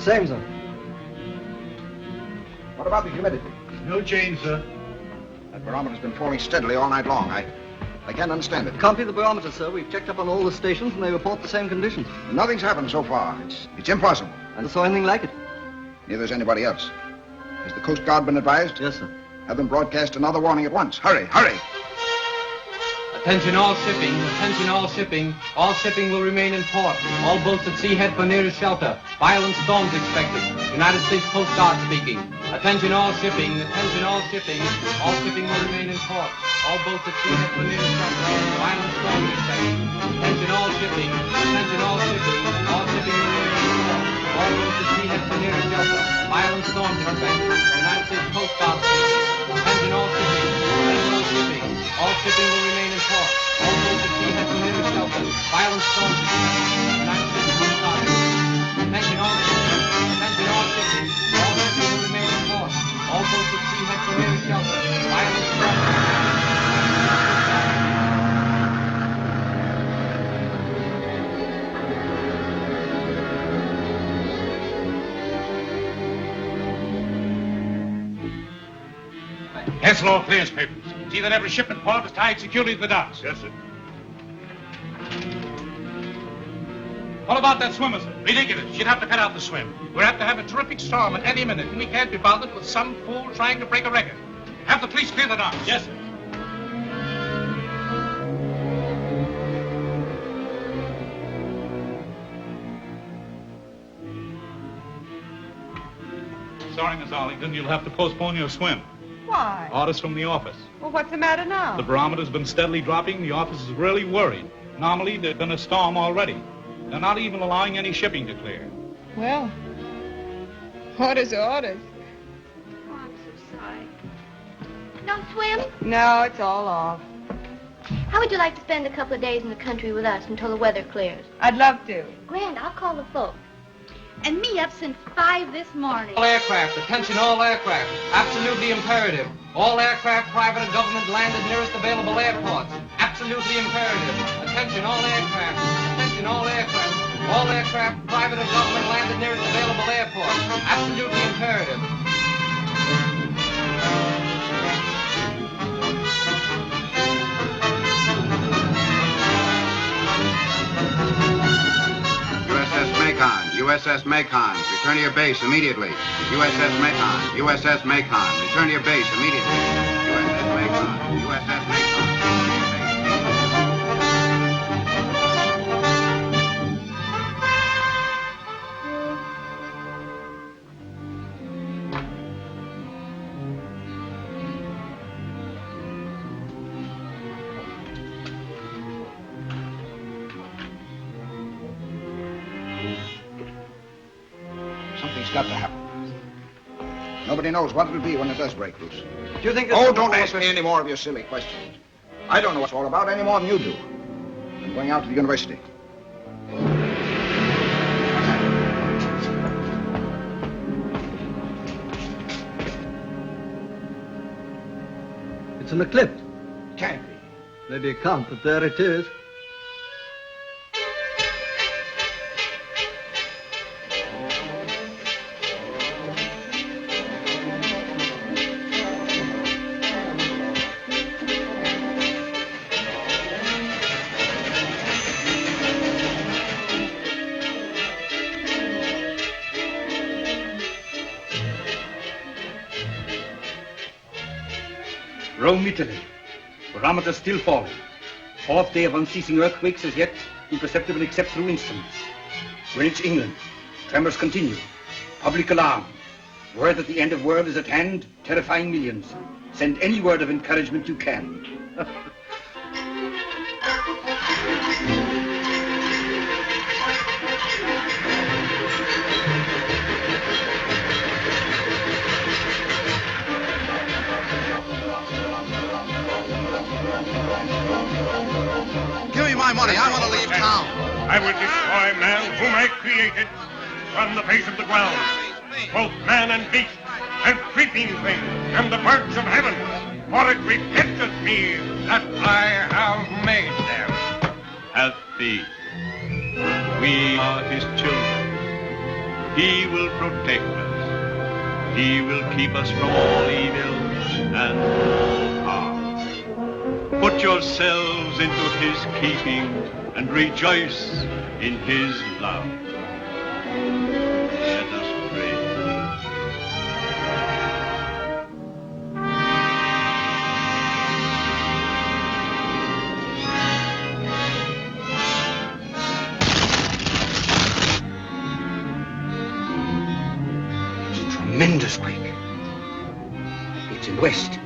Same, sir. What about the humidity? No change, sir. That barometer's been falling steadily all night long. I can't understand it. Can't be the barometer, sir. We've checked up on all the stations and they report the same conditions. Nothing's happened so far. It's impossible. I never saw anything like it. Neither has anybody else. Has the Coast Guard been advised? Yes, sir. Have them broadcast another warning at once. Hurry, hurry! Attention all shipping, attention all shipping. All shipping will remain in port. All boats at sea head for nearest shelter. Violent storms expected. United States Coast Guard speaking. Attention all shipping, attention all shipping. All shipping will remain in port. All boats at sea head for nearest shelter. Violent storms expected. Attention all shipping, attention all shipping. All shipping will remain in port. All boats at sea head for nearest shelter. Violent storms expected. United States Coast Guard speaking. Attention all shipping, attention all shipping. All shipping will remain in port. All boats at sea head for nearest shelter. Violent storms expected. United States Coast Guard speaking. Attention all shipping, attention all shipping. All shipping will remain in port. All boats at sea head for nearest shelter. Violent storms expected. Cancel all clearance papers. See that every ship in port is tied securely to the docks. Yes, sir. What about that swimmer, sir? Ridiculous. She'd have to cut out the swim. We're apt to have a terrific storm at any minute, and we can't be bothered with some fool trying to break a record. Have the police clear the docks. Yes, sir. Sorry, Miss Arlington, you'll have to postpone your swim. Why? Orders from the office. Well, what's the matter now? The barometer's been steadily dropping. The office is really worried. Normally, there's been a storm already. They're not even allowing any shipping to clear. Well, orders are orders. Oh, I'm so sorry. No swim? No, it's all off. How would you like to spend a couple of days in the country with us until the weather clears? I'd love to. Grand, I'll call the folks. And me up since 5 this morning. All aircraft, attention all aircraft. Absolutely imperative. All aircraft, private and government, land at nearest available airports. Absolutely imperative. Attention all aircraft. Attention all aircraft. All aircraft, private and government, land at nearest available airports. Absolutely imperative. USS Macon, return to your base immediately. USS Macon, USS Macon, return to your base immediately. USS Macon, USS Macon. Something's got to happen. Nobody knows what it'll be when it does break loose. Do you think... Oh, don't ask me any more of your silly questions. I don't know what it's all about any more than you do. I'm going out to the university. It's an eclipse. Can't be. Maybe it can't, but there it is. Rome, Italy. Barometer still falling. Fourth day of unceasing earthquakes as yet imperceptible except through instruments. Greenwich, England. Tremors continue. Public alarm. Word that the end of world is at hand, terrifying millions. Send any word of encouragement you can. Give me my money. I want to leave town. I will destroy man whom I created from the face of the ground, both man and beast, and creeping things, and the birds of heaven, for it repenteth me that I have made them. Have faith. We are his children. He will protect us. He will keep us from all evil and all harm. Put yourselves into his keeping and rejoice in his love. Let us pray. Tremendous quake. It's in the west.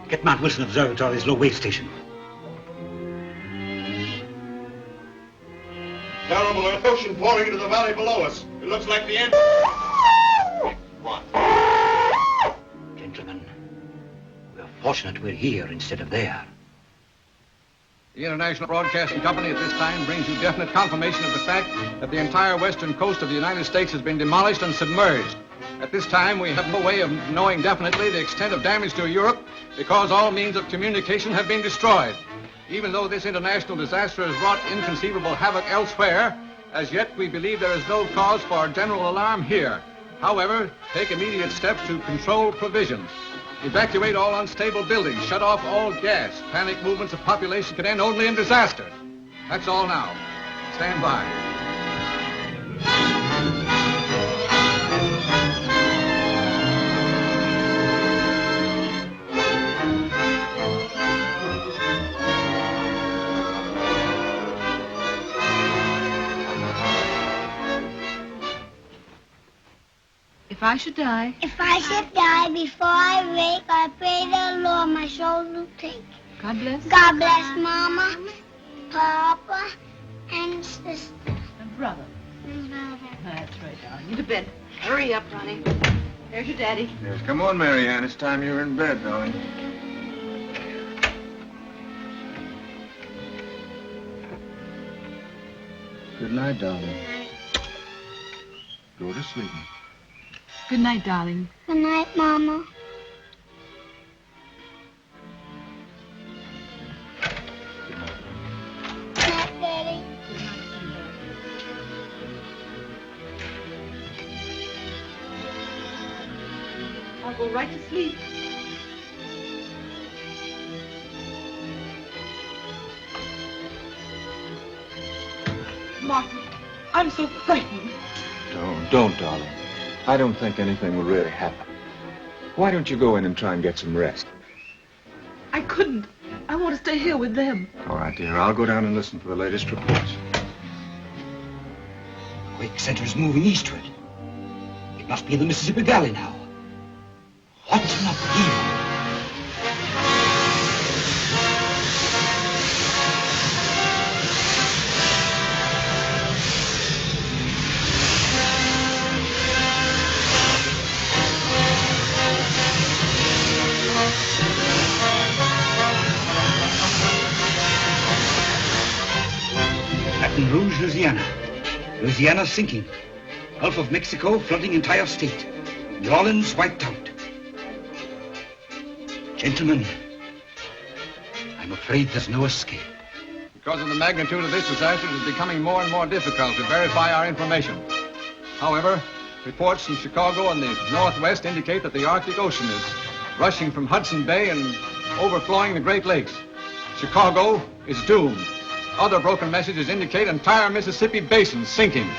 Get Mount Wilson Observatory's low wave station. Terrible ocean pouring into the valley below us. It looks like the end. What? Gentlemen, we're fortunate we're here instead of there. The International Broadcasting Company at this time brings you definite confirmation of the fact that the entire western coast of the United States has been demolished and submerged. At this time, we have no way of knowing definitely the extent of damage to Europe because all means of communication have been destroyed. Even though this international disaster has wrought inconceivable havoc elsewhere, as yet we believe there is no cause for general alarm here. However, take immediate steps to control provisions. Evacuate all unstable buildings, shut off all gas. Panic movements of population can end only in disaster. That's all now. Stand by. If I should die. If I should die before I wake, I pray the Lord my soul to take. God bless. God bless Mama, Papa, and sister. And brother. And brother. That's right, darling. You to bed. Hurry up, Ronnie. There's your daddy. Yes, come on, Mary Ann. It's time you were in bed, darling. Good night, darling. Go to sleep. Good night, darling. Good night, Mama. Good night, Daddy. I'll go right to sleep. Martin, I'm so frightened. Don't, darling. I don't think anything will really happen. Why don't you go in and try and get some rest? I couldn't. I want to stay here with them. All right, dear. I'll go down and listen for the latest reports. The quake center is moving eastward. It must be in the Mississippi Valley now. What's not evil? Baton Rouge, Louisiana. Louisiana's sinking. Gulf of Mexico flooding entire state. New Orleans wiped out. Gentlemen, I'm afraid there's no escape. Because of the magnitude of this disaster, it is becoming more and more difficult to verify our information. However, reports from Chicago and the Northwest indicate that the Arctic Ocean is rushing from Hudson Bay and overflowing the Great Lakes. Chicago is doomed. Other broken messages indicate entire Mississippi basin sinking.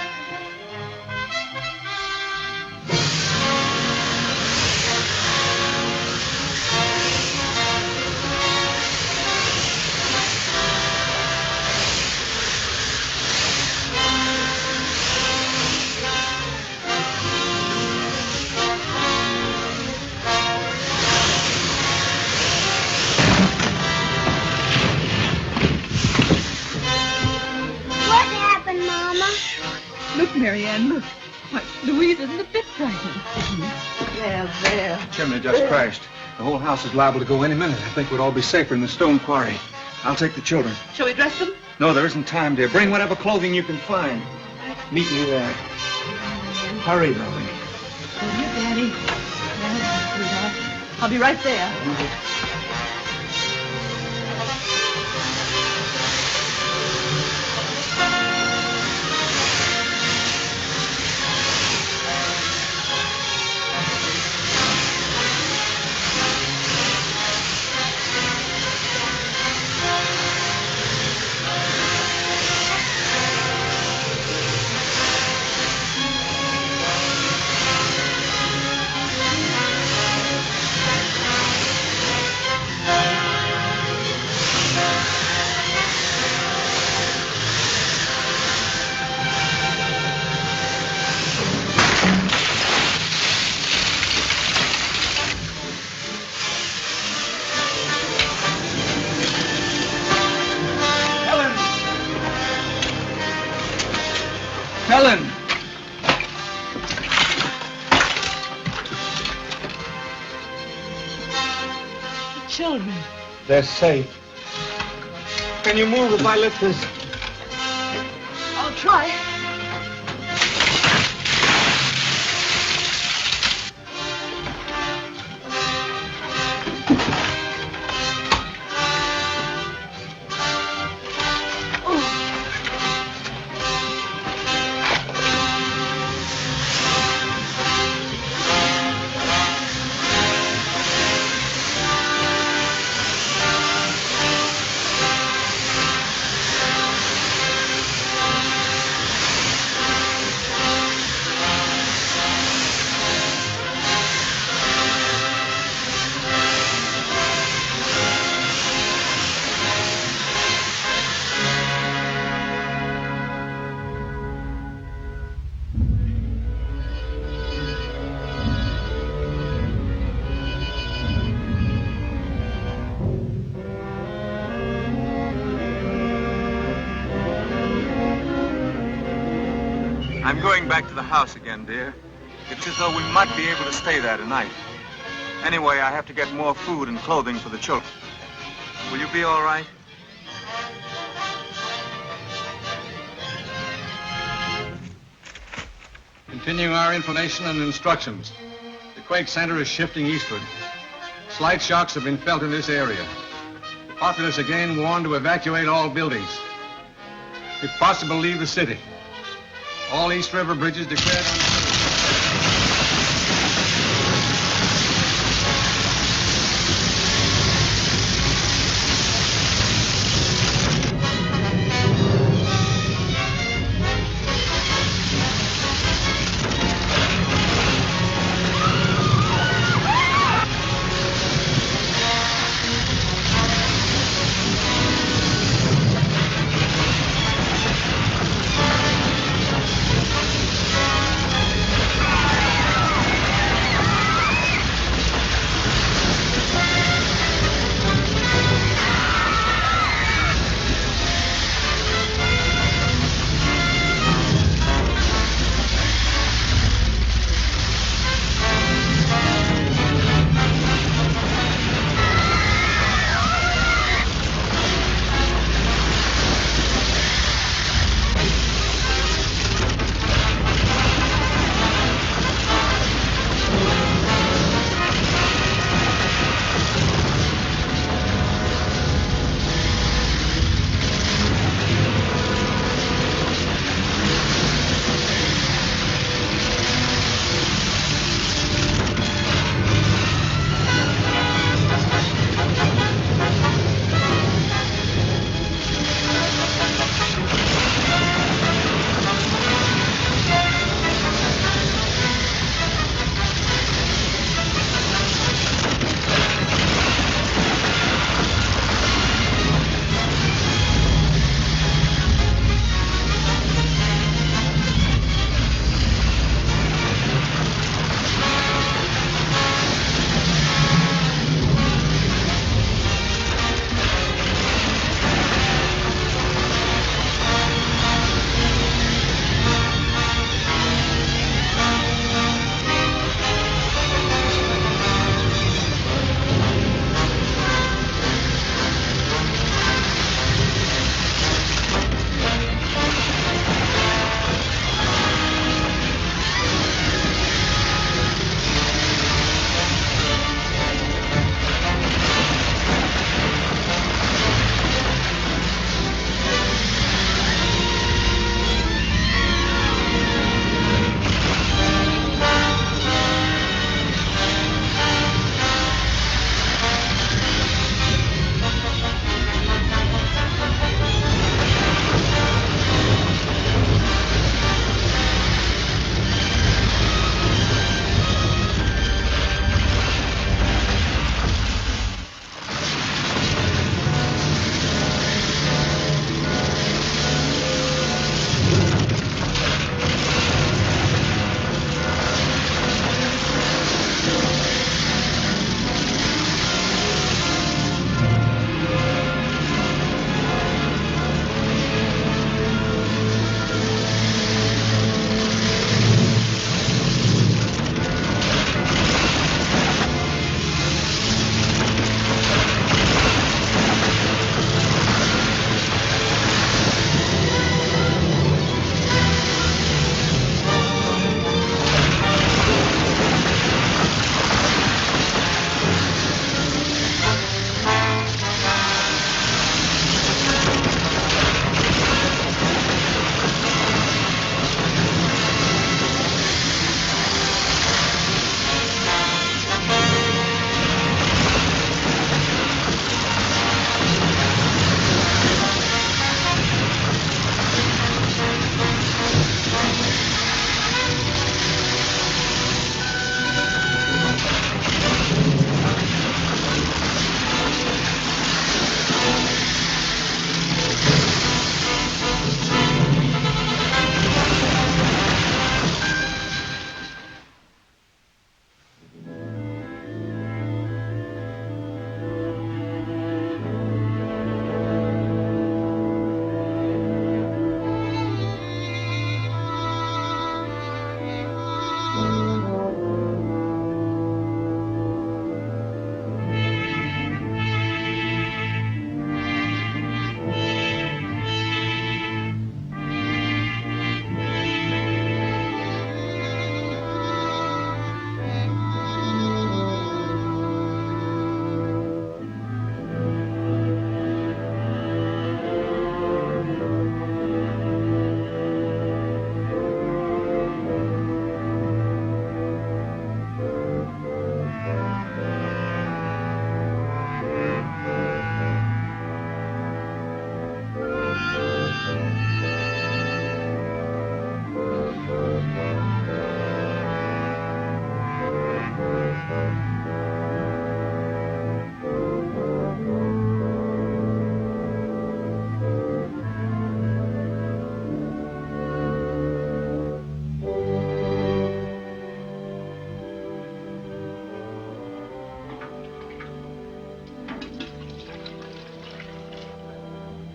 Marianne, look. Why, Louise isn't a bit frightened. There. Chimney just crashed. The whole house is liable to go any minute. I think we'd all be safer in the stone quarry. I'll take the children. Shall we dress them? No, there isn't time, dear. Bring whatever clothing you can find. Meet me there. Hurry, darling. Oh, dear Daddy. Yes, sweetheart. I'll be right there. They're safe. Can you move if I lift this? I'll try. I'm going back to the house again, dear. It's as though we might be able to stay there tonight. Anyway, I have to get more food and clothing for the children. Will you be all right? Continuing our information and instructions. The quake center is shifting eastward. Slight shocks have been felt in this area. The populace again warned to evacuate all buildings. If possible, leave the city. All East River bridges declared unsafe.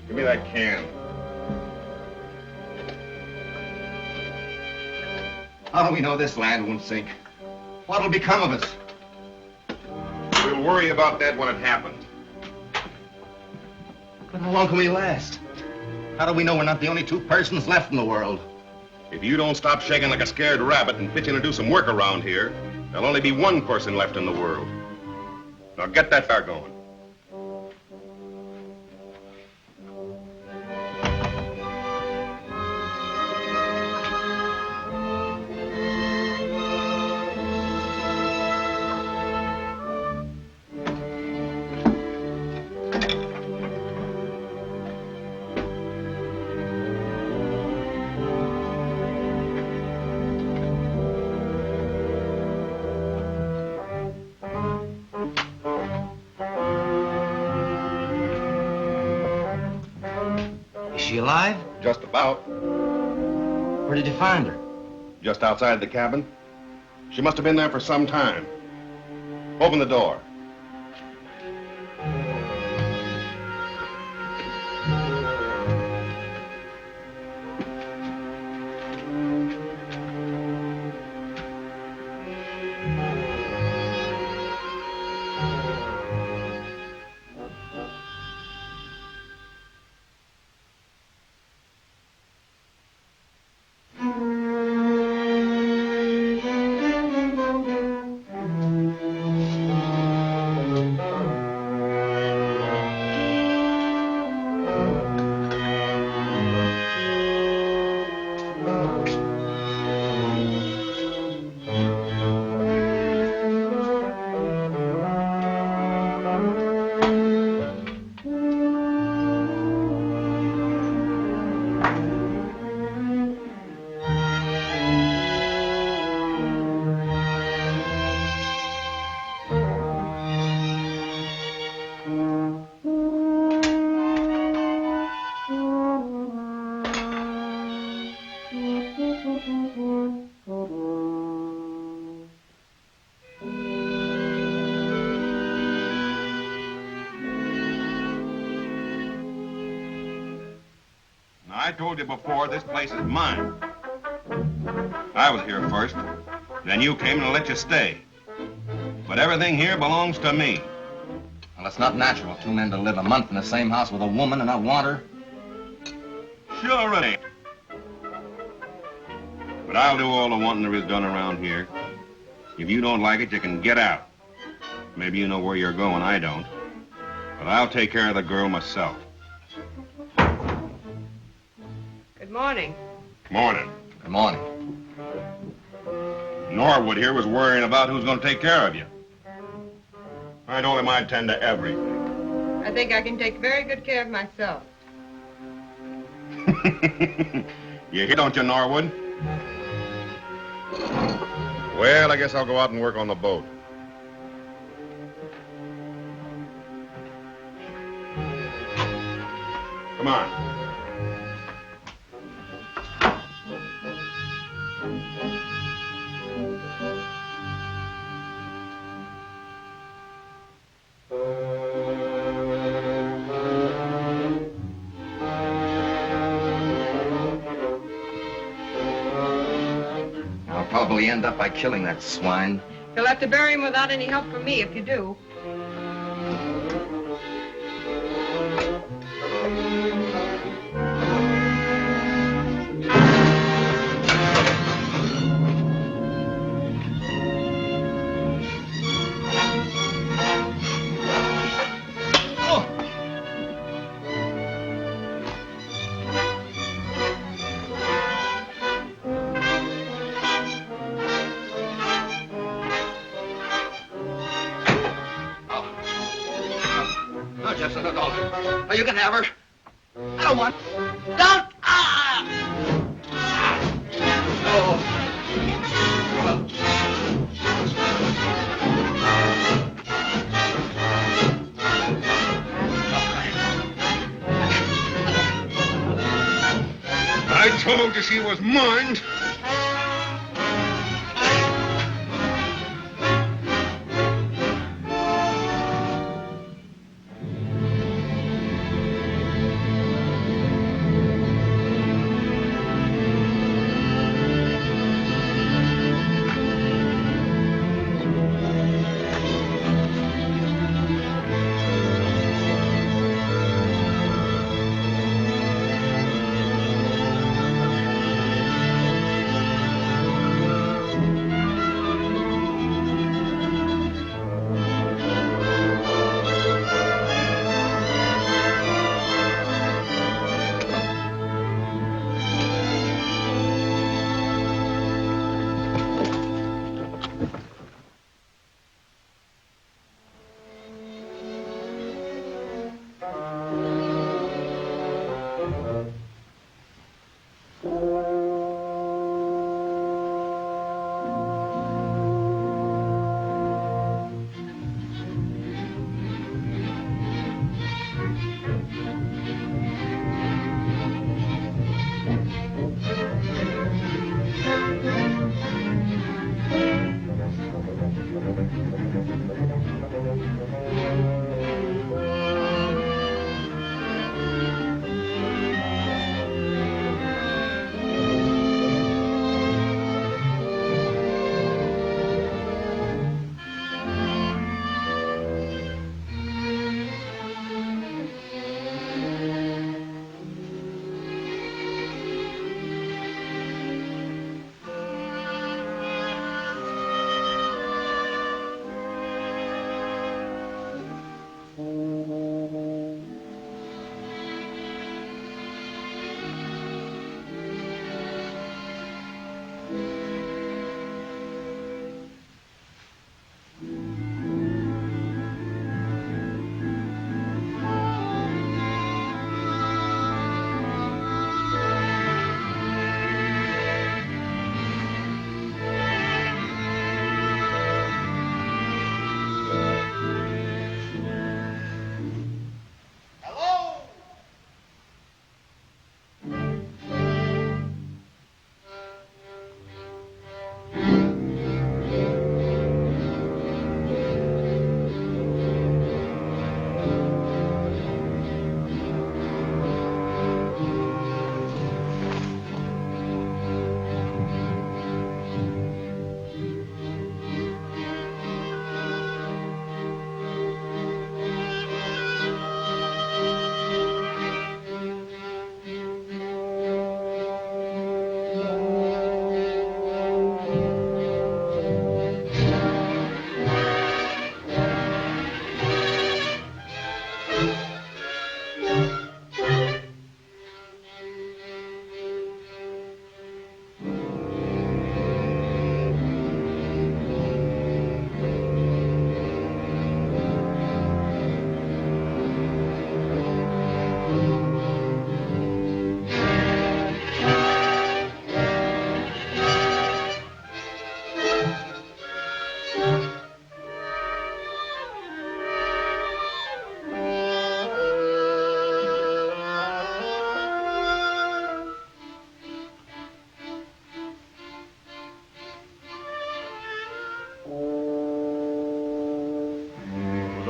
Give me that can. How do we know this land won't sink? What'll become of us? We'll worry about that when it happens. But how long can we last? How do we know we're not the only two persons left in the world? If you don't stop shaking like a scared rabbit and pitch in to do some work around here, there'll only be one person left in the world. Now get that fire going. Is she alive? Just about. Where did you find her? Just outside the cabin. She must have been there for some time. Open the door. I told you before, this place is mine. I was here first. Then you came and I let you stay. But everything here belongs to me. Well, it's not natural for two men to live a month in the same house with a woman and not want her. Sure it ain't. But I'll do all the wanting there is done around here. If you don't like it, you can get out. Maybe you know where you're going, I don't. But I'll take care of the girl myself. Good morning. Morning. Good morning. Norwood here was worrying about who's going to take care of you. I told him I'd tend to everything. I think I can take very good care of myself. You hear, don't you, Norwood? Well, I guess I'll go out and work on the boat. Come on. I'll probably end up by killing that swine. You'll have to bury him without any help from me if you do. You can have her. I don't want. Don't! Ah! Oh. I told you she was mine.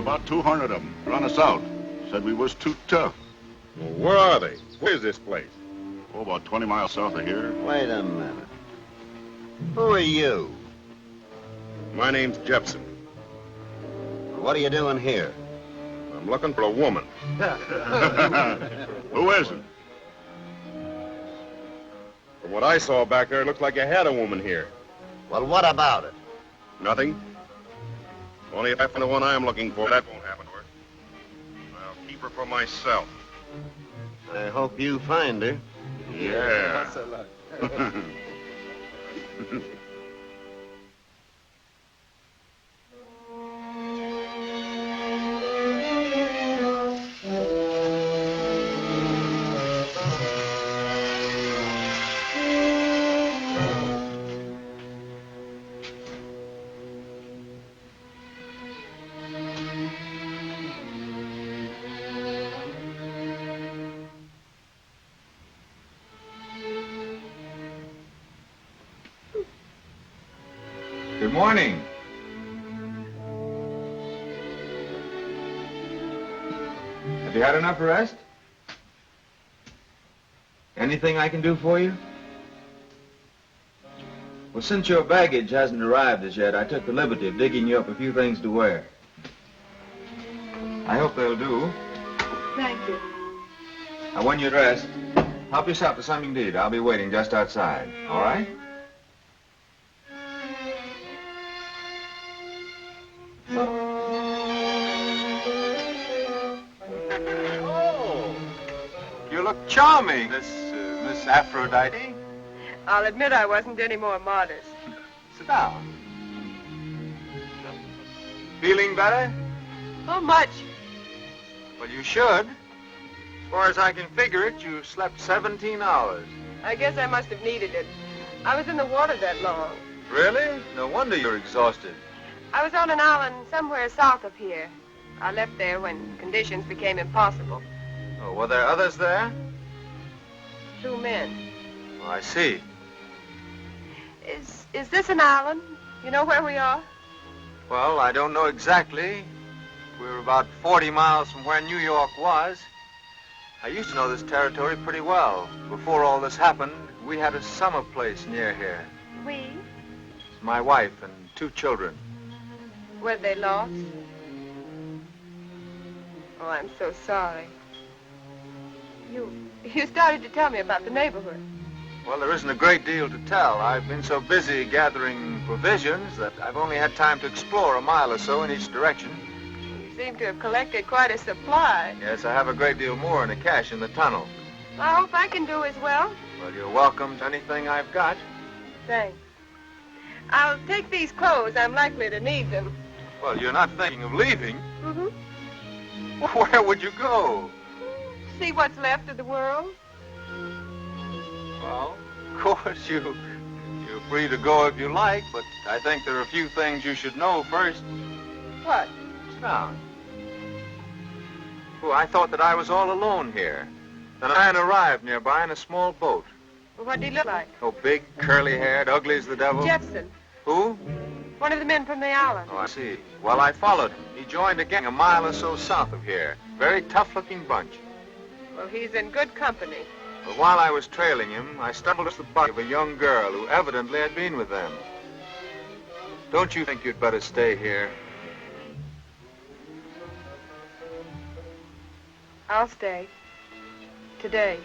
about 200 of them. Run us out. Said we was too tough. Well, where are they? Where's this place? Oh, about 20 miles south of here. Wait a minute. Who are you? My name's Jepson. What are you doing here? I'm looking for a woman. Who is it? From what I saw back there, it looked like you had a woman here. Well, what about it? Nothing. Only if I find the one I'm looking for, that won't happen to her. I'll keep her for myself. I hope you find her. Yeah. Good morning. Have you had enough rest? Anything I can do for you? Well, since your baggage hasn't arrived as yet, I took the liberty of digging you up a few things to wear. I hope they'll do. Thank you. Now, when you're dressed, help yourself to something to eat. I'll be waiting just outside. All right? Oh, you look charming, Miss Aphrodite. I'll admit I wasn't any more modest. Sit down. Feeling better? Not much. Well, you should. As far as I can figure it, you slept 17 hours. I guess I must have needed it. I was in the water that long. Really? No wonder you're exhausted. I was on an island somewhere south of here. I left there when conditions became impossible. Oh, were there others there? 2 men. Oh, I see. Is this an island? You know where we are? Well, I don't know exactly. We're about 40 miles from where New York was. I used to know this territory pretty well. Before all this happened, we had a summer place near here. We? It's my wife and 2 children. Were they lost? Oh, I'm so sorry. You started to tell me about the neighborhood. Well, there isn't a great deal to tell. I've been so busy gathering provisions that I've only had time to explore a mile or so in each direction. You seem to have collected quite a supply. Yes, I have a great deal more in the cache in the tunnel. I hope I can do as well. Well, you're welcome to anything I've got. Thanks. I'll take these clothes. I'm likely to need them. Well, you're not thinking of leaving. Mm-hmm. Where would you go? See what's left of the world. Well, of course, you're free to go if you like, but I think there are a few things you should know first. What? Sit down. Oh, I thought that I was all alone here. Then a man arrived nearby in a small boat. Well, what did he look like? Oh, big, curly-haired, ugly as the devil. Jepson. Who? One of the men from the island. Oh, I see. Well, I followed him. He joined a gang a mile or so south of here. Very tough-looking bunch. Well, he's in good company. But while I was trailing him, I stumbled across the body of a young girl who evidently had been with them. Don't you think you'd better stay here? I'll stay. Today.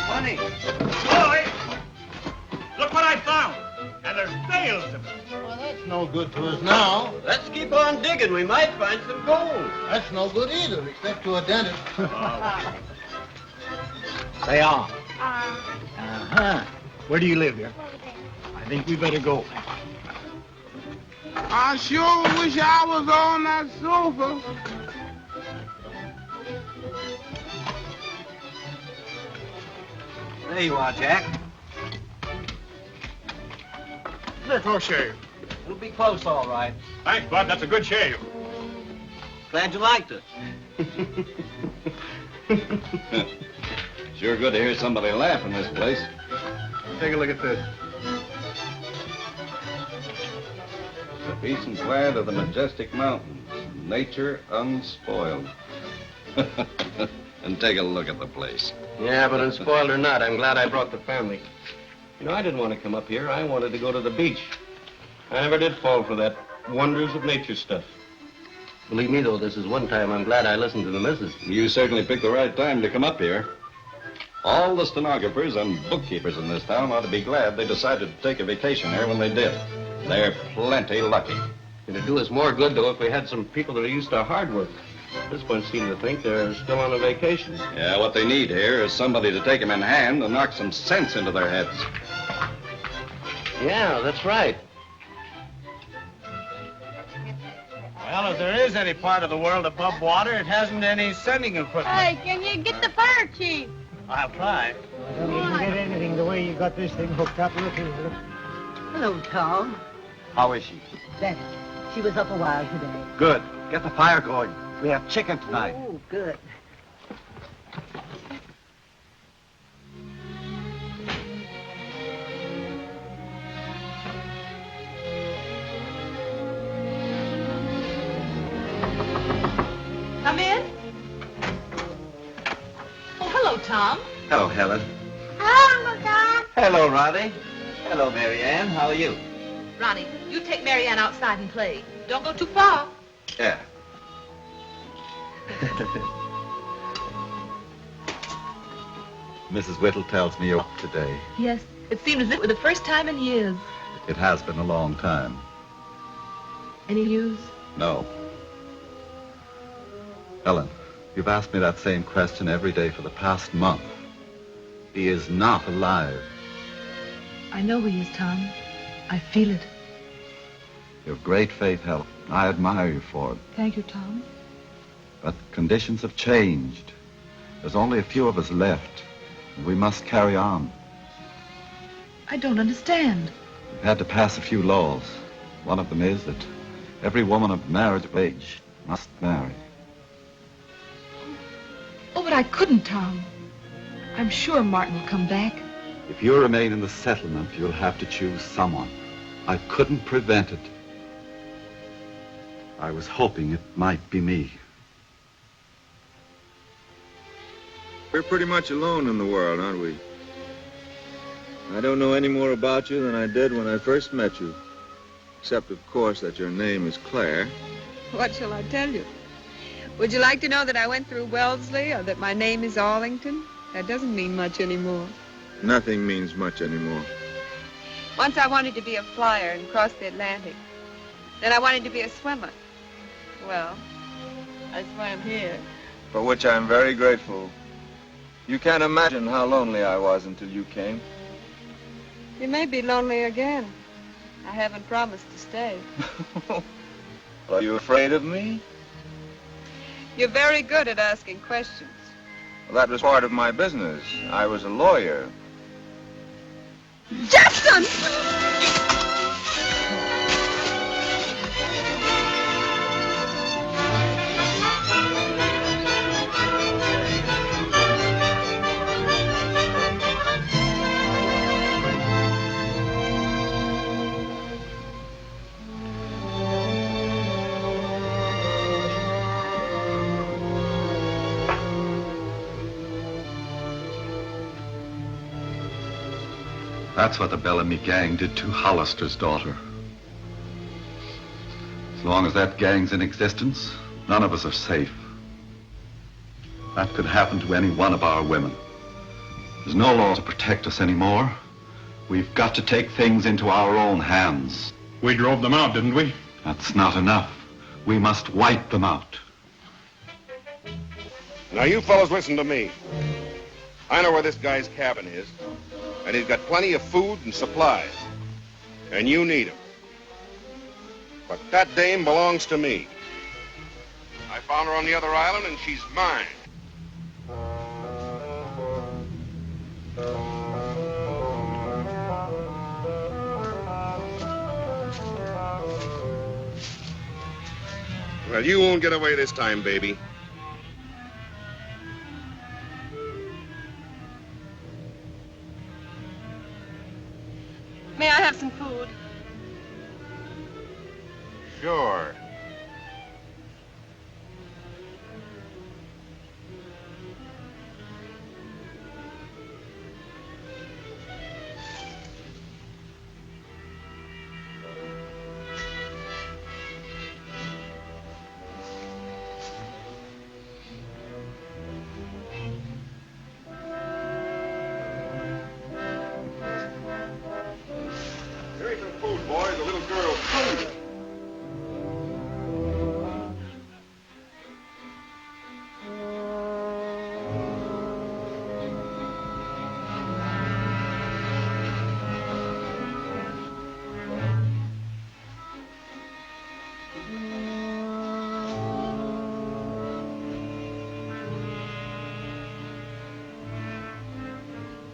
Money. Boy! Look what I found. And there's bales of it. Well, that's no good to us now. Let's keep on digging. We might find some gold. That's no good either, except to a dentist. Say on. Uh-huh. Where do you live here? I think we better go. I sure wish I was on that sofa. There you are, Jack. Ricochet, It'll be close, all right. Thanks, Bud. That's a good shave. Glad you liked it. Sure good to hear somebody laugh in this place. Take a look at this. The peace and quiet of the majestic mountains. Nature unspoiled. And take a look at the place. Yeah, but unspoiled or not, I'm glad I brought the family. You know, I didn't want to come up here. I wanted to go to the beach. I never did fall for that wonders of nature stuff. Believe me, though, this is one time I'm glad I listened to the missus. You certainly picked the right time to come up here. All the stenographers and bookkeepers in this town ought to be glad they decided to take a vacation here when they did. They're plenty lucky. It'd do us more good, though, if we had some people that are used to hard work. This bunch seem to think they're still on a vacation. Yeah, what they need here is somebody to take them in hand and knock some sense into their heads. Yeah, that's right. Well, if there is any part of the world above water, it hasn't any sending equipment. Hey, can you get the fire chief? I'll try. I don't even get anything the way you got this thing hooked up. Look here. Hello, Tom. How is she? Better. She was up a while today. Good. Get the fire going. We have chicken tonight. Oh, good. Come in. Oh, hello, Tom. Hello, Helen. Hello, Uncle Tom. Hello, Roddy. Hello, Mary Ann. How are you? Ronnie, you take Mary Ann outside and play. Don't go too far. Yeah. Mrs. Whittle tells me you're up today. Yes, it seemed as if it were the first time in years. It has been a long time. Any news? No. Helen, you've asked me that same question every day for the past month. He is not alive. I know he is, Tom. I feel it. You have great faith, Helen. I admire you for it. Thank you, Tom. But conditions have changed. There's only a few of us left. And we must carry on. I don't understand. We've had to pass a few laws. One of them is that every woman of marriage age must marry. Oh, but I couldn't, Tom. I'm sure Martin will come back. If you remain in the settlement, you'll have to choose someone. I couldn't prevent it. I was hoping it might be me. We're pretty much alone in the world, aren't we? I don't know any more about you than I did when I first met you. Except, of course, that your name is Claire. What shall I tell you? Would you like to know that I went through Wellesley or that my name is Arlington? That doesn't mean much anymore. Nothing means much anymore. Once I wanted to be a flyer and cross the Atlantic. Then I wanted to be a swimmer. Well, that's why I'm here. For which I'm very grateful. You can't imagine how lonely I was until you came. You may be lonely again. I haven't promised to stay. Are you afraid of me? You're very good at asking questions. Well, that was part of my business. I was a lawyer. Jackson! That's what the Bellamy gang did to Hollister's daughter. As long as that gang's in existence, none of us are safe. That could happen to any one of our women. There's no law to protect us anymore. We've got to take things into our own hands. We drove them out, didn't we? That's not enough. We must wipe them out. Now, you fellows listen to me. I know where this guy's cabin is, and he's got plenty of food and supplies. And you need him. But that dame belongs to me. I found her on the other island, and she's mine. Well, you won't get away this time, baby. May I have some food? Sure. Here's some food, boys. The little girl's hungry.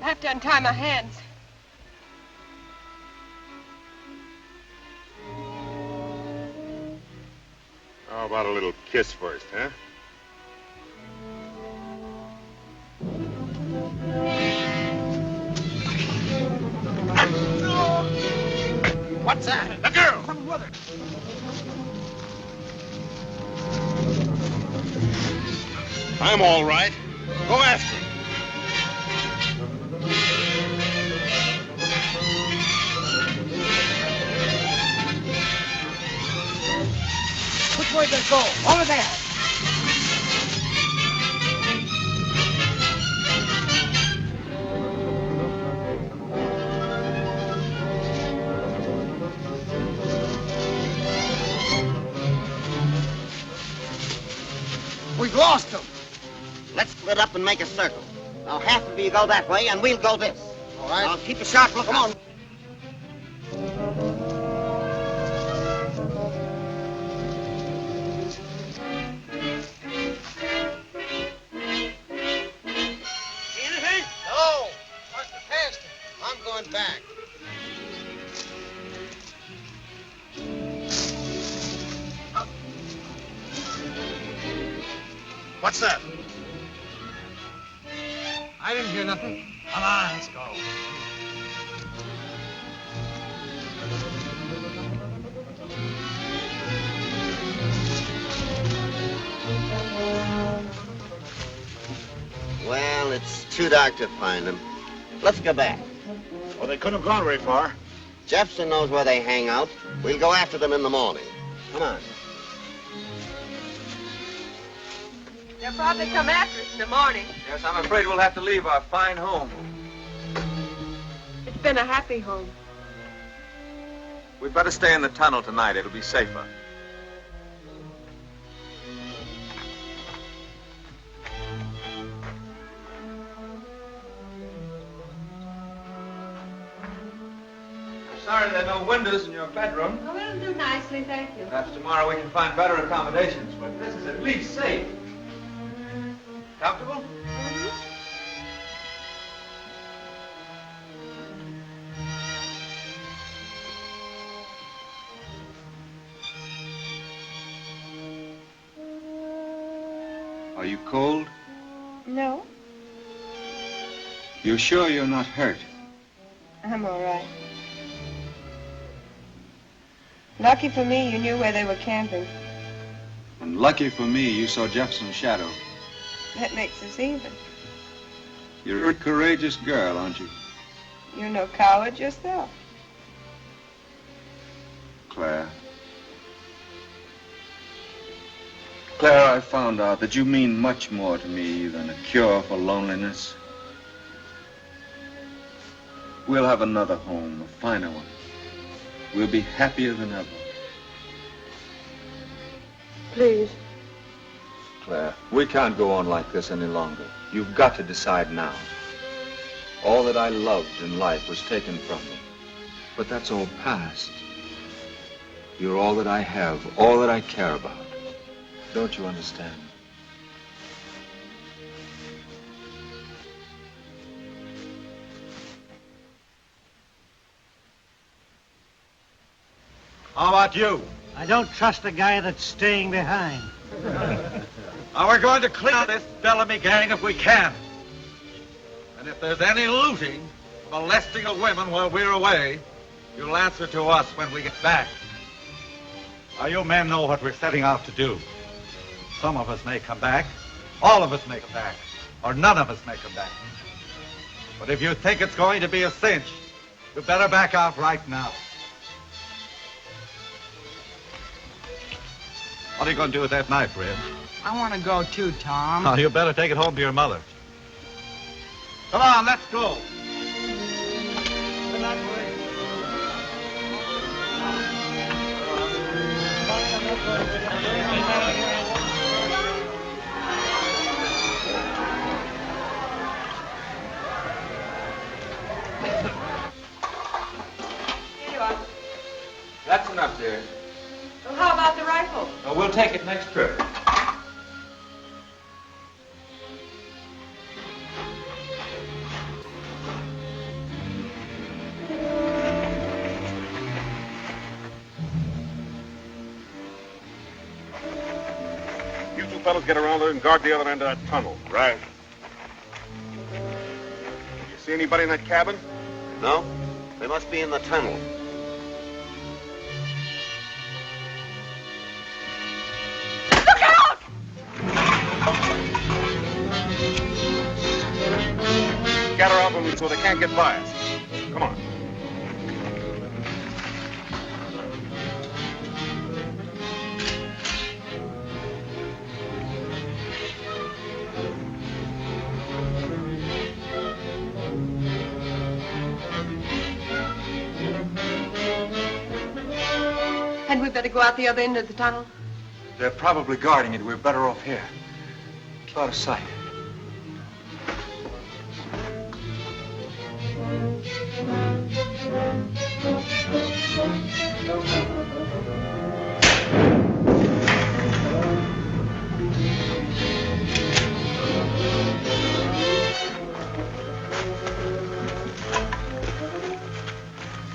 I have to untie my hands. How about a little kiss first, huh? What's that? The girl! Come with her. I'm all right. Go after her. Which way did it go? Over there. We've lost them. Let's split up and make a circle. Now, half of you go that way, and we'll go this. All right. Now, keep a sharp look. Come on. Anything? No. Must have passed him. I'm going back. What's that? I didn't hear nothing. Come on, let's go. Well, it's too dark to find them. Let's go back. Well, they couldn't have gone very far. Jefferson knows where they hang out. We'll go after them in the morning. Come on. They'll probably come after us in the morning. Yes, I'm afraid we'll have to leave our fine home. It's been a happy home. We'd better stay in the tunnel tonight. It'll be safer. I'm sorry there are no windows in your bedroom. Oh, it'll do nicely, thank you. Perhaps tomorrow we can find better accommodations, but this is at least safe. Comfortable? Are you cold? No, You're sure you're not hurt? I'm all right. Lucky for me, you knew where they were camping. And lucky for me, you saw Jefferson's shadow. That makes us even. You're a courageous girl, aren't you, You're no coward yourself. Claire? Claire, I found out that you mean much more to me than a cure for loneliness. We'll have another home, a finer one. We'll be happier than ever. Please. Claire, we can't go on like this any longer. You've got to decide now. All that I loved in life was taken from me. But that's all past. You're all that I have, all that I care about. Don't you understand? How about you? I don't trust a guy that's staying behind. Now we're going to clear this Bellamy gang if we can. And if there's any looting, molesting of women while we're away, you'll answer to us when we get back. Now, you men know what we're setting out to do. Some of us may come back, all of us may come back, or none of us may come back. But if you think it's going to be a cinch, you better back out right now. What are you going to do with that knife, Red? I want to go too, Tom. Oh, you better take it home to your mother. Come on, let's go. Here you are. That's enough, dear. Well, how about the rifle? Well, we'll take it next trip. You two fellows get around there and guard the other end of that tunnel. Right. You see anybody in that cabin? No? They must be in the tunnel. Scatter out them so they can't get by us. Come on. Hadn't we better go out the other end of the tunnel? They're probably guarding it. We're better off here. It's out of sight.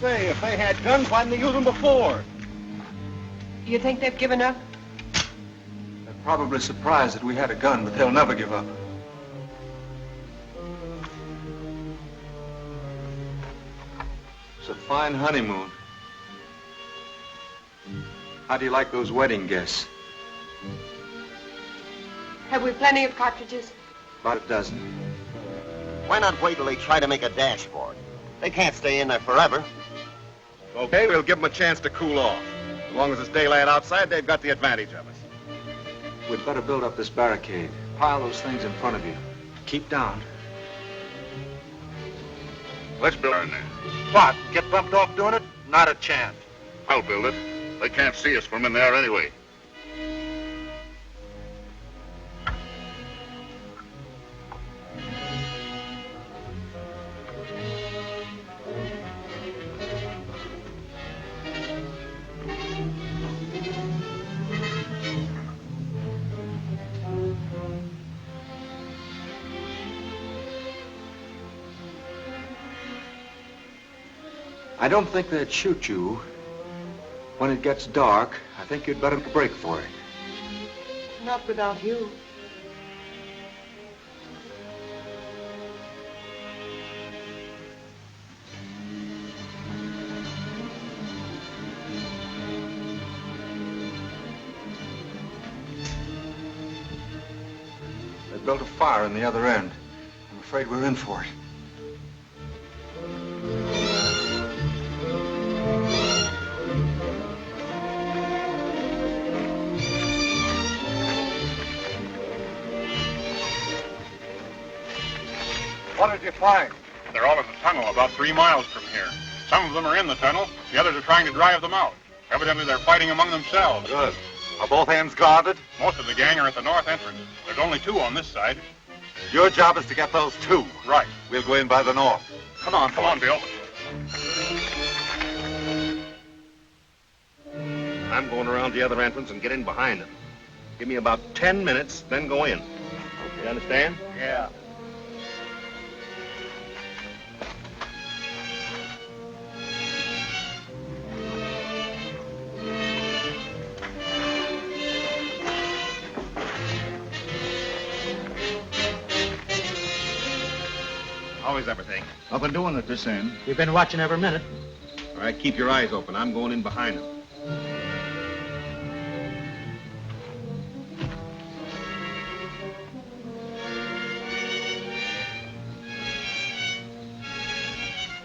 Say, if they had guns, why didn't they use them before? Do you think they've given up? They're probably surprised that we had a gun, but they'll never give up. It's a fine honeymoon. How do you like those wedding guests? Have we plenty of cartridges? About a dozen. Why not wait till they try to make a dash for it? They can't stay in there forever. Okay, we'll give them a chance to cool off. As long as it's daylight outside, they've got the advantage of us. We'd better build up this barricade. Pile those things in front of you. Keep down. Let's build in there. What? Get bumped off doing it? Not a chance. I'll build it. They can't see us from in there anyway. I don't think they'd shoot you. When it gets dark, I think you'd better break for it. Not without you. They built a fire in the other end. I'm afraid we're in for it. What did you find? They're all in the tunnel about 3 miles from here. Some of them are in the tunnel. The others are trying to drive them out. Evidently, they're fighting among themselves. Good. Are both ends guarded? Most of the gang are at the north entrance. There's only 2 on this side. Your job is to get those 2. Right. We'll go in by the north. Come on, Bill. I'm going around the other entrance and get in behind them. Give me about 10 minutes, then go in. You understand? Yeah. is everything? Up and doing at this end. We've been watching every minute. All right, keep your eyes open. I'm going in behind him.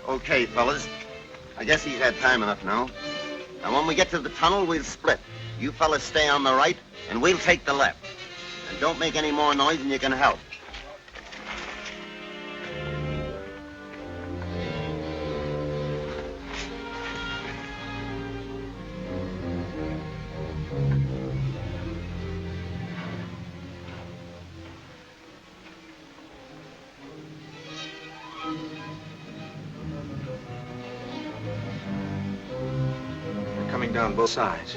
Okay, fellas. I guess he's had time enough now. Now, when we get to the tunnel, we'll split. You fellas stay on the right, and we'll take the left. And don't make any more noise than you can help. Down both sides.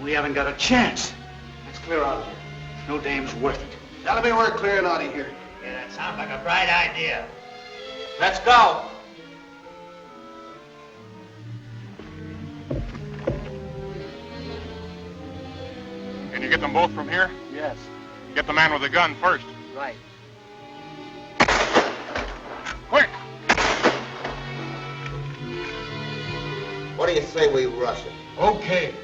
We haven't got a chance. Let's clear out of here. No dame's worth it. Tell me we're clearing out of here. Yeah, that sounds like a bright idea. Let's go. Can you get them both from here? Yes. Get the man with the gun first. Right. Quick! What do you say we rush it? Okay.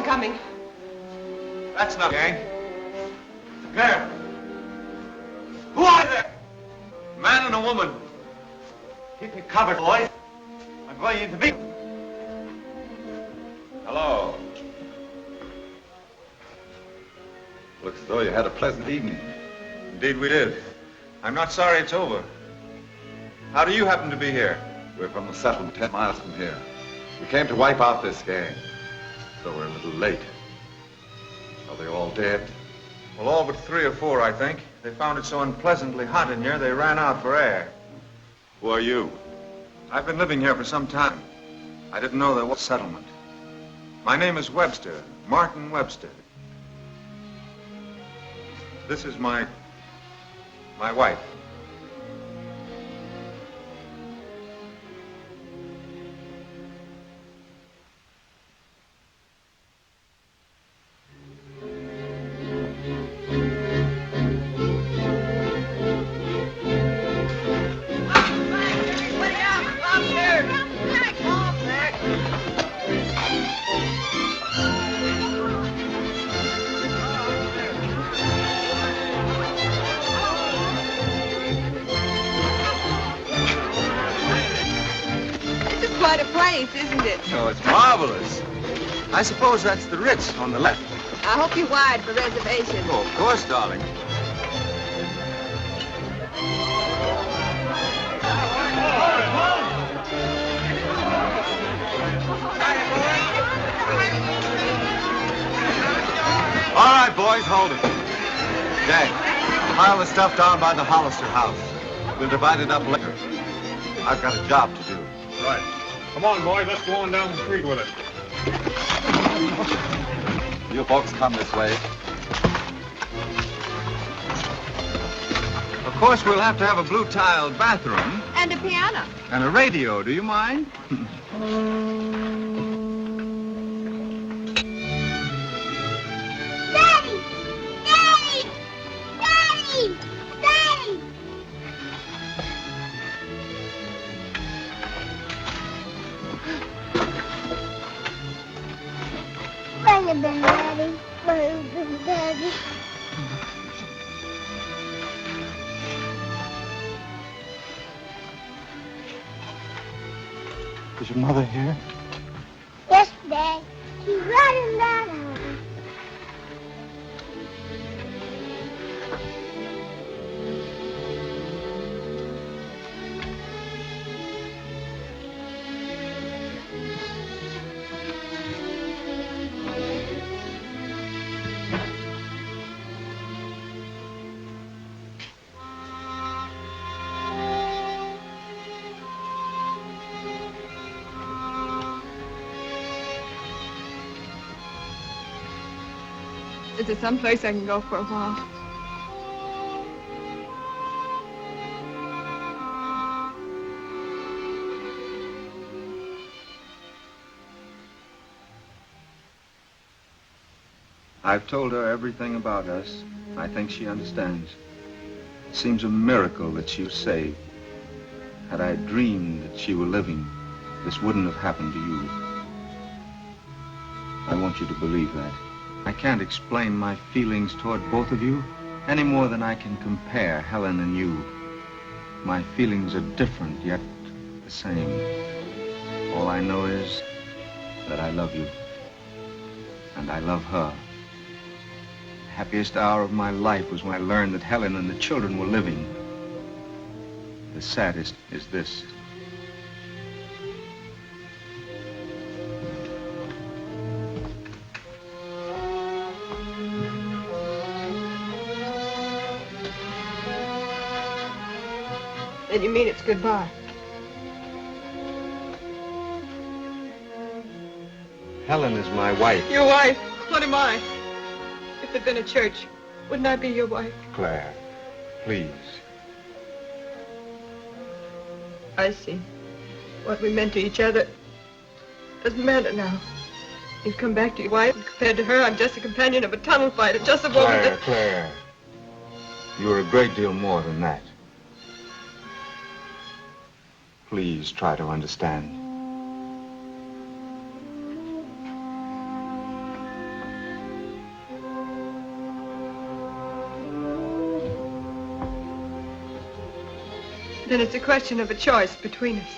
Coming. That's not gang. There. Who are there? A man and a woman. Keep me covered, boys. I'm going in to meet them. Hello. Looks as though you had a pleasant evening. Indeed we did. I'm not sorry it's over. How do you happen to be here? We're from the settlement 10 miles from here. We came to wipe out this gang. So we're a little late. Are they all dead? Well, all but 3 or 4, I think. They found it so unpleasantly hot in here, they ran out for air. Who are you? I've been living here for some time. I didn't know there was a settlement. My name is Webster, Martin Webster. This is my wife. Quite a place, isn't it? Oh, it's marvelous. I suppose that's the Ritz on the left. I hope you wired for reservations. Oh, of course, darling. right, boys, hold it. Gang, pile the stuff down by the Hollister house. We'll divide it up later. I've got a job to do. Right. Come on, boys, let's go on down the street with it. You folks come this way. Of course, we'll have to have a blue-tiled bathroom. And a piano. And a radio, do you mind? Daddy! Daddy! Daddy! Daddy! Where you been, Daddy? Where you been, Daddy? Is your mother here? Yes, Dad. She's right in that house. Is there some place I can go for a while? I've told her everything about us. I think she understands. It seems a miracle that she was saved. Had I dreamed that she were living, this wouldn't have happened to you. I want you to believe that. I can't explain my feelings toward both of you any more than I can compare Helen and you. My feelings are different, yet the same. All I know is that I love you, and I love her. The happiest hour of my life was when I learned that Helen and the children were living. The saddest is this. Then you mean it's goodbye? Helen is my wife. Your wife? What am I? If there'd been a church, wouldn't I be your wife? Claire, please. I see. What we meant to each other doesn't matter now. You've come back to your wife, and compared to her, I'm just a companion of a tunnel fighter, just a woman that... Claire. You're a great deal more than that. Please try to understand. Then it's a question of a choice between us.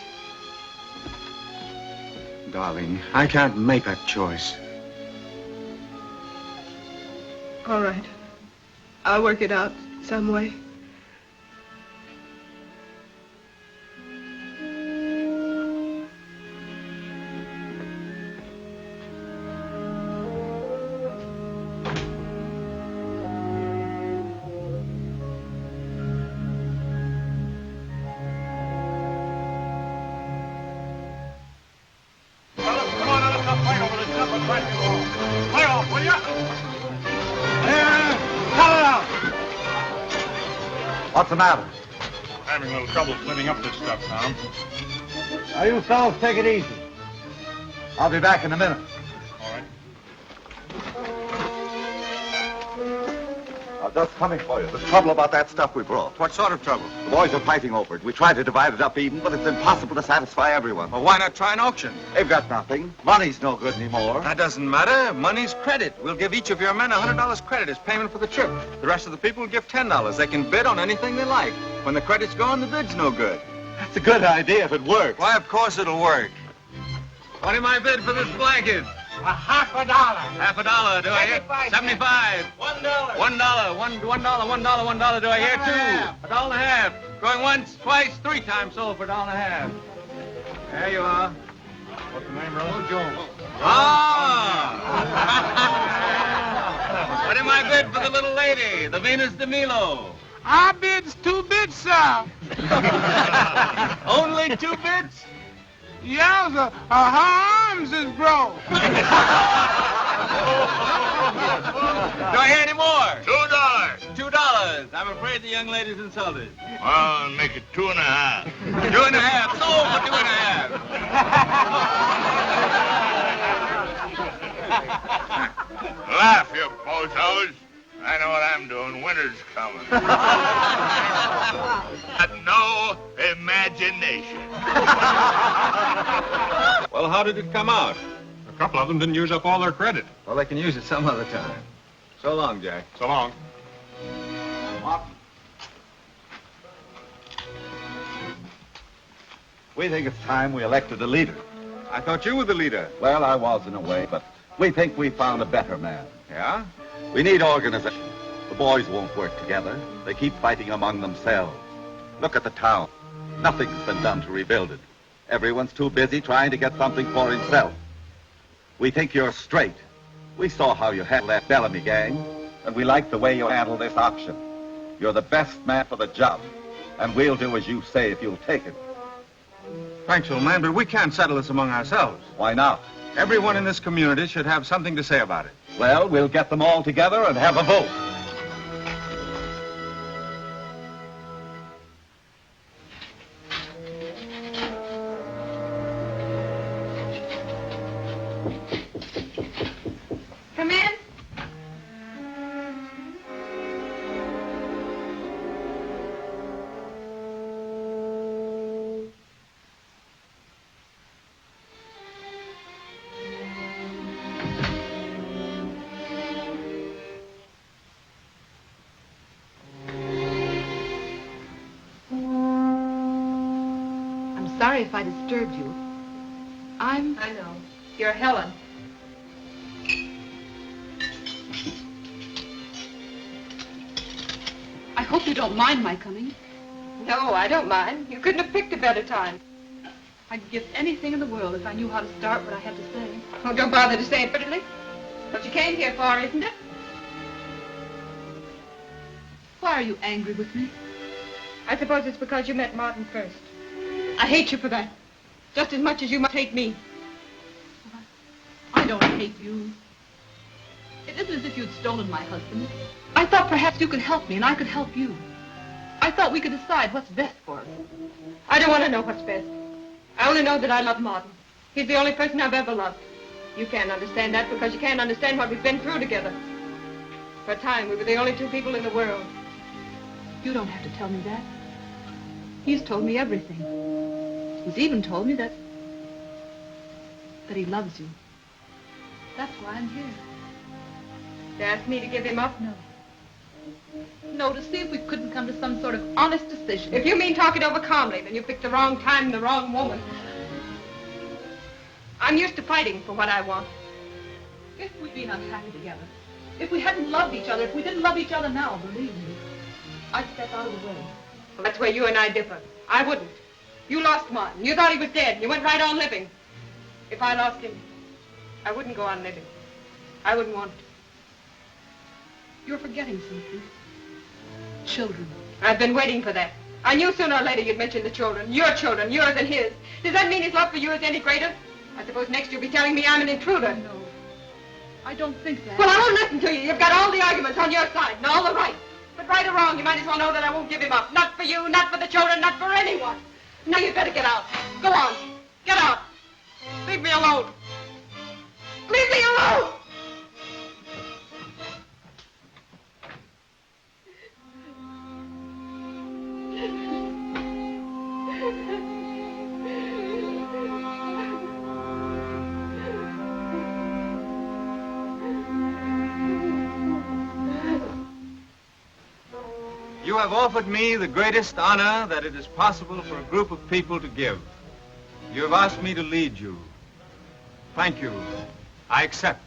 Darling, I can't make that choice. All right. I'll work it out some way. What's the matter? Having a little trouble splitting up this stuff, Tom. Now, you fellas take it easy. I'll be back in a minute. All right. I'm just coming for you. There's trouble about that stuff we brought. What sort of trouble? The boys are fighting over it. We tried to divide it up even, but it's impossible to satisfy everyone. Well, why not try an auction? They've got nothing. Money's no good anymore. That doesn't matter. Money's credit. We'll give each of your men $100 credit as payment for the trip. The rest of the people will give $10. They can bid on anything they like. When the credit's gone, the bid's no good. That's a good idea if it works. Why, of course it'll work. What am I bid for this blanket? $50. $50, do I hear? 75. $1. $1, do I hear? $2. $1.50. Going once, twice, 3 times sold for $1.50. There you are. What's the name, Rose? Jones. Ah! What am I bid for the little lady, the Venus de Milo? I bids 2 bits, sir. Only 2 bids? Yeah, sir. Her arms is broke. Do I hear any more? $2. $2. I'm afraid the young lady's insulted. Well, make it 2.5. 2.5. Sold for 2.5. Laugh, you bozos. I know what I'm doing. Winter's coming. Got no imagination. Well, how did it come out? A couple of them didn't use up all their credit. Well, they can use it some other time. So long, Jack. So long. We think it's time we elected a leader. I thought you were the leader. Well, I was in a way, but we think we found a better man. Yeah? We need organization. The boys won't work together. They keep fighting among themselves. Look at the town. Nothing's been done to rebuild it. Everyone's too busy trying to get something for himself. We think you're straight. We saw how you handled that Bellamy gang, and we like the way you handled this auction. You're the best man for the job, and we'll do as you say if you'll take it. Thanks, old man, but we can't settle this among ourselves. Why not? Everyone in this community should have something to say about it. Well, we'll get them all together and have a vote. Come in. I'm sorry if I disturbed you. I know. You're Helen. I hope you don't mind my coming. No, I don't mind. You couldn't have picked a better time. I'd give anything in the world if I knew how to start what I had to say. Oh, don't bother to say it prettily. What you came here for, isn't it? Why are you angry with me? I suppose it's because you met Martin first. I hate you for that. Just as much as you must hate me. I don't hate you. It isn't as if you'd stolen my husband. I thought perhaps you could help me and I could help you. I thought we could decide what's best for us. I don't want to know what's best. I only know that I love Martin. He's the only person I've ever loved. You can't understand that because you can't understand what we've been through together. For a time, we were the only 2 people in the world. You don't have to tell me that. He's told me everything. He's even told me that he loves you. That's why I'm here. To ask me to give him up? No. No, to see if we couldn't come to some sort of honest decision. If you mean talk it over calmly, then you picked the wrong time and the wrong woman. I'm used to fighting for what I want. If we'd been unhappy together, if we hadn't loved each other, if we didn't love each other now, believe me, I'd step out of the way. Well, that's where you and I differ. I wouldn't. You lost Martin. You thought he was dead, and you went right on living. If I lost him, I wouldn't go on living. I wouldn't want to. You're forgetting something. Children. I've been waiting for that. I knew sooner or later you'd mention the children. Your children, yours and his. Does that mean his love for you is any greater? I suppose next you'll be telling me I'm an intruder. No. I don't think that. Well, I won't listen to you. You've got all the arguments on your side and all the right. But right or wrong, you might as well know that I won't give him up. Not for you, not for the children, not for anyone. Now you'd better get out. Go on. Get out. Leave me alone. Leave me alone! You have offered me the greatest honor that it is possible for a group of people to give. You have asked me to lead you. Thank you. I accept.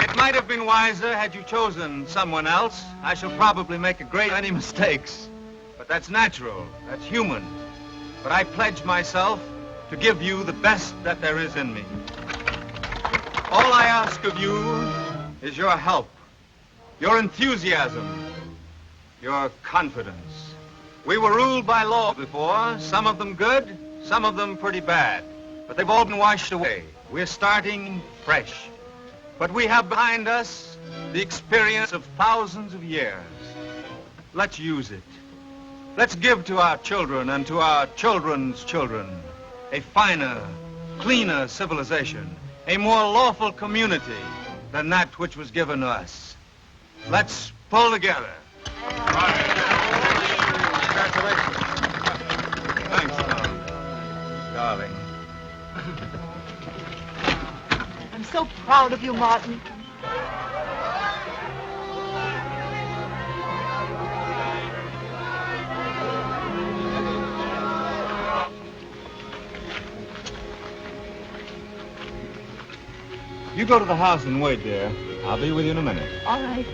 It might have been wiser had you chosen someone else. I shall probably make a great many mistakes. But that's natural. That's human. But I pledge myself to give you the best that there is in me. All I ask of you is your help, your enthusiasm, your confidence. We were ruled by law before, some of them good, some of them pretty bad. But they've all been washed away. We're starting fresh. But we have behind us the experience of thousands of years. Let's use it. Let's give to our children and to our children's children a finer, cleaner civilization, a more lawful community than that which was given us. Let's pull together. Congratulations. Thanks, Tom. Darling. I'm so proud of you, Martin. You go to the house and wait there. I'll be with you in a minute. All right.